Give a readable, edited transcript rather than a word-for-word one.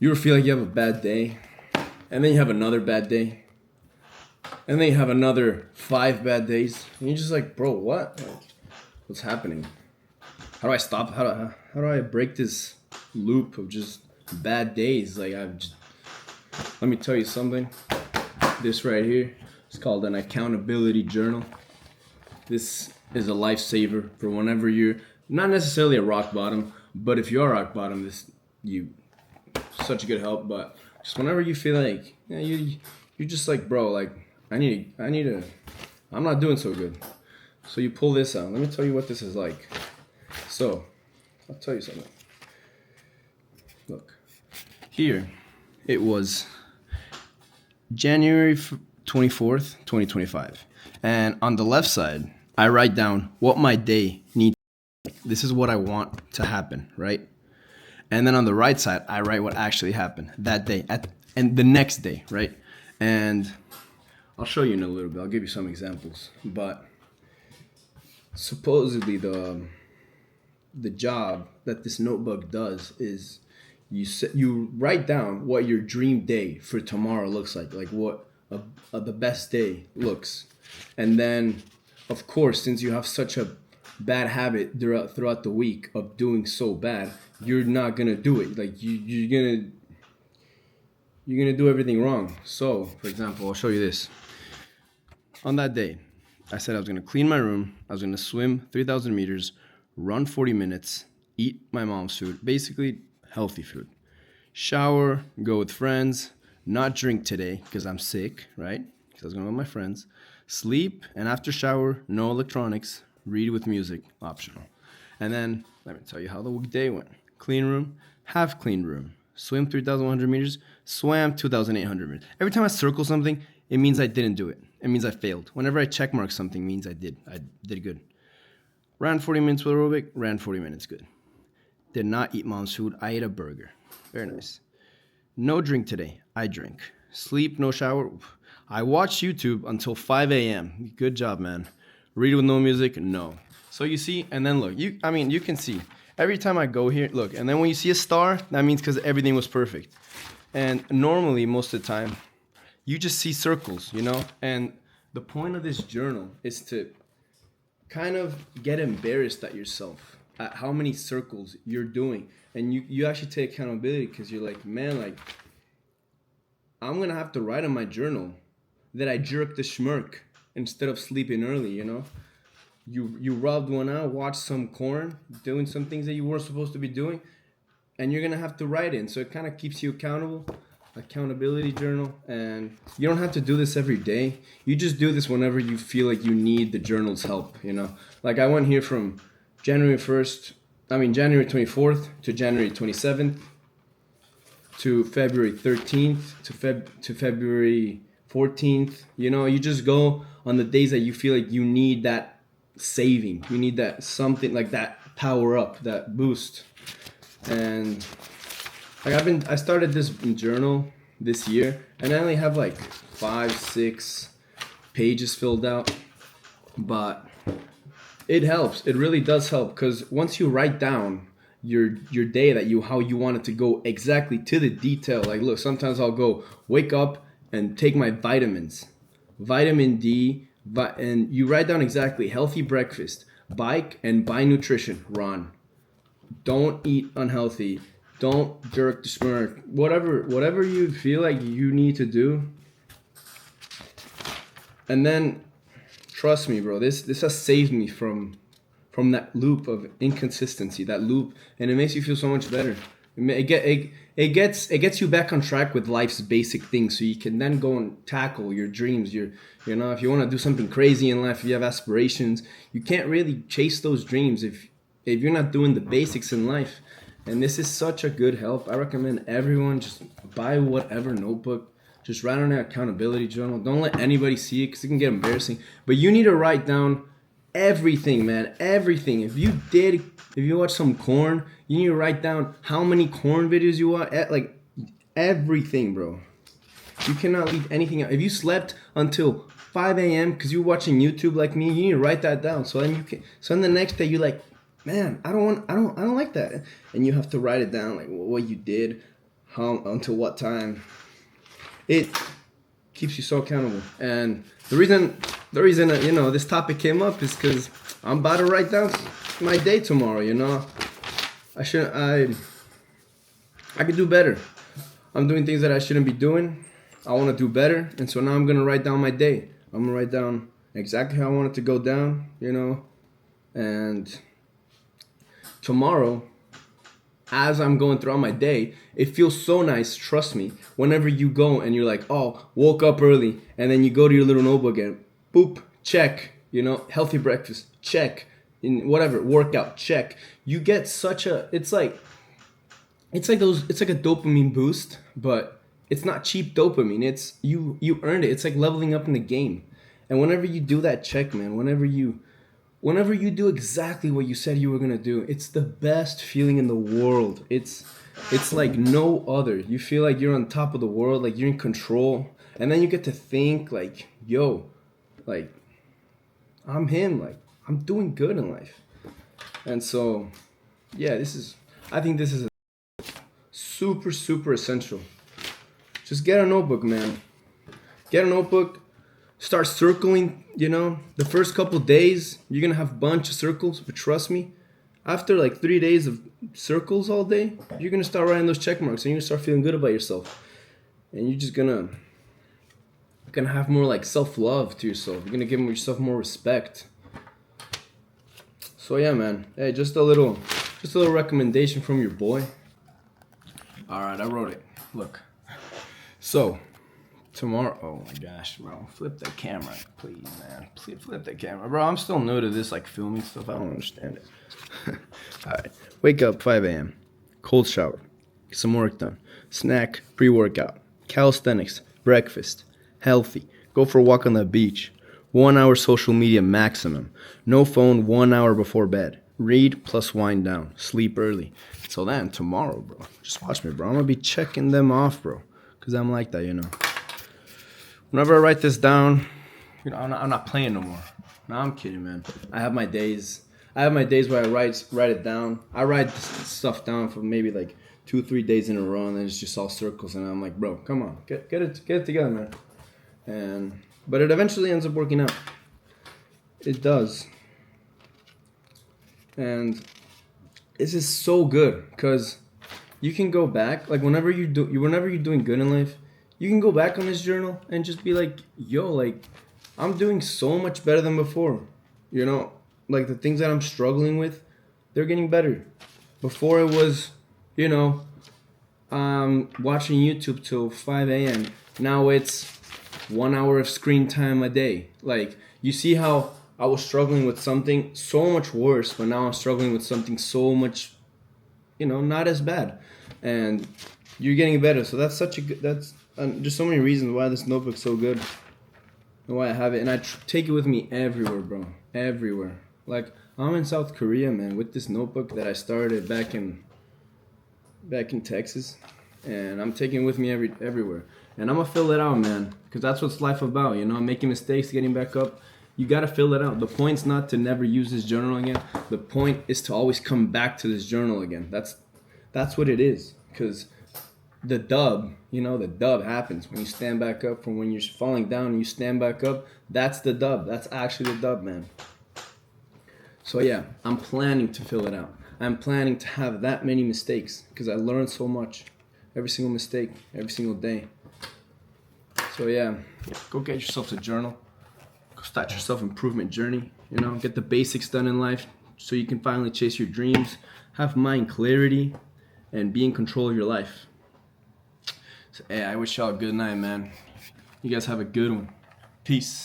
You ever feel like you have a bad day, and then you have another bad day, and then you have another 5 bad days, and you're just like, bro, what? Like, what's happening? How do I stop? How do I break this loop of just bad days? Like, let me tell you something. This right here is called an accountability journal. This is a lifesaver for whenever you're not necessarily at rock bottom, but if you are rock bottom, this you such a good help. But just whenever you feel like you're just like, bro, like I'm not doing so good. So you pull this out. Let me tell you what this is like. So I'll tell you something. Look, here it was January 24th, 2025. And on the left side, I write down what my day needs. This is what I want to happen, right? And then on the right side, I write what actually happened that day and the next day, right? And I'll show you in a little bit. I'll give you some examples. But supposedly the job that this notebook does is you write down what your dream day for tomorrow looks like what the best day looks. And then, of course, since you have such a bad habit throughout the week of doing so bad, you're not gonna do it. Like you're gonna do everything wrong. So, for example, I'll show you this. On that day, I said I was gonna clean my room. I was gonna swim 3,000 meters, run 40 minutes, eat my mom's food, basically healthy food. Shower, go with friends, not drink today because I'm sick, right? Because I was going with my friends. Sleep, and after shower, no electronics, read with music, optional. And then, let me tell you how the day went. Clean room, half clean room. Swim 3,100 meters, swam 2,800 meters. Every time I circle something, it means I didn't do it. It means I failed. Whenever I check mark something, it means I did good. Ran 40 minutes with aerobic, ran 40 minutes good. Did not eat mom's food, I ate a burger. Very nice. No drink today, I drink. Sleep, no shower. I watched YouTube until 5 a.m. Good job, man. Read with no music, no. So you see, and then look, you can see. Every time I go here, look, and then when you see a star, that means because everything was perfect. And normally, most of the time, you just see circles, you know? And the point of this journal is to kind of get embarrassed at yourself, at how many circles you're doing. And you actually take accountability because you're like, man, like, I'm going to have to write in my journal that I jerked the schmirk instead of sleeping early, you know? You rubbed one out, watched some corn, doing some things that you weren't supposed to be doing, and you're going to have to write in. So it kind of keeps you accountable, accountability journal. And you don't have to do this every day. You just do this whenever you feel like you need the journal's help, you know? Like I went here from January 24th to January 27th to February 13th to February 14th. You know, you just go on the days that you feel like you need that saving. You need that something like that power up, that boost. And like I started this journal this year and I only have like 5-6 pages filled out, but it helps. It really does help because once you write down your day how you want it to go exactly to the detail. Like look, sometimes I'll go wake up and take my vitamins, vitamin D, and you write down exactly healthy breakfast, bike and buy nutrition, run. Don't eat unhealthy. Don't jerk the smirk. Whatever you feel like you need to do. And then trust me, bro, this has saved me from that loop of inconsistency, that loop, and it makes you feel so much better. It gets you back on track with life's basic things, so you can then go and tackle your dreams. You know, if you want to do something crazy in life, if you have aspirations, you can't really chase those dreams if you're not doing the basics in life. And this is such a good help. I recommend everyone just buy whatever notebook. Just write on an accountability journal. Don't let anybody see it because it can get embarrassing. But you need to write down everything, man. Everything. If you watch some corn, you need to write down how many corn videos you watch. Like everything, bro. You cannot leave anything out. If you slept until 5 a.m. because you're watching YouTube like me, you need to write that down. So then the next day you're like, man, I don't like that. And you have to write it down, like what you did, until what time. It keeps you so accountable. And the reason this topic came up is because I'm about to write down my day tomorrow. I could do better. I'm doing things that I shouldn't be doing. I want to do better, and so now I'm gonna write down my day. I'm gonna write down exactly how I want it to go down. And tomorrow, as I'm going throughout my day, it feels so nice, trust me, whenever you go and you're like, oh, woke up early, and then you go to your little notebook and boop, check, healthy breakfast, check, in whatever, workout, check. You get it's like a dopamine boost, but it's not cheap dopamine. It's you earned it. It's like leveling up in the game. And whenever you do that check, man, whenever you do exactly what you said you were gonna do, it's the best feeling in the world. It's like no other. You feel like you're on top of the world, like you're in control, and then you get to think like, yo, like I'm him, like I'm doing good in life. And so, yeah, I think this is super, super essential. Just get a notebook, man. Get a notebook. Start circling, the first couple days, you're going to have a bunch of circles, but trust me, after like 3 days of circles all day, you're going to start writing those check marks and you're going to start feeling good about yourself. And you're just going to have more like self-love to yourself. You're going to give yourself more respect. So yeah, man. Hey, just a little recommendation from your boy. All right, I wrote it. Look. So, tomorrow, oh my gosh, bro, flip the camera, please, man. Please flip the camera, bro. I'm still new to this, like filming stuff. I don't understand it. All right, wake up 5 a.m. Cold shower, get some work done. Snack, pre-workout, calisthenics, breakfast, healthy. Go for a walk on the beach. 1 hour social media maximum. No phone 1 hour before bed. Read plus wind down. Sleep early. So then tomorrow, bro, just watch me, bro. I'm gonna be checking them off, bro, because I'm like that, Whenever I write this down, I'm not playing no more. No, I'm kidding, man. I have my days where I write it down. I write this stuff down for maybe like 2-3 days in a row, and then it's just all circles. And I'm like, bro, come on, get it together, man. But it eventually ends up working out. It does. And this is so good because you can go back, like whenever you're doing good in life, you can go back on this journal and just be like, yo, like, I'm doing so much better than before. Like the things that I'm struggling with, they're getting better. Before it was, watching YouTube till 5 a.m. Now it's 1 hour of screen time a day. Like, you see how I was struggling with something so much worse, but now I'm struggling with something so much, not as bad. And you're getting better. So that's there's so many reasons why this notebook's so good and why I have it. And I take it with me everywhere, bro. Everywhere. Like, I'm in South Korea, man, with this notebook that I started back in Texas. And I'm taking it with me everywhere. And I'm going to fill it out, man, because that's what's life about, making mistakes, getting back up. You got to fill it out. The point's not to never use this journal again. The point is to always come back to this journal again. That's what it is. Because the dub happens when you stand back up from when you're falling down and you stand back up. That's the dub. That's actually the dub, man. So yeah, I'm planning to fill it out. I'm planning to have that many mistakes because I learned so much. Every single mistake, every single day. So yeah, go get yourself a journal. Go start your self-improvement journey. Get the basics done in life so you can finally chase your dreams, have mind clarity, and be in control of your life. So, hey, I wish y'all a good night, man. You guys have a good one. Peace.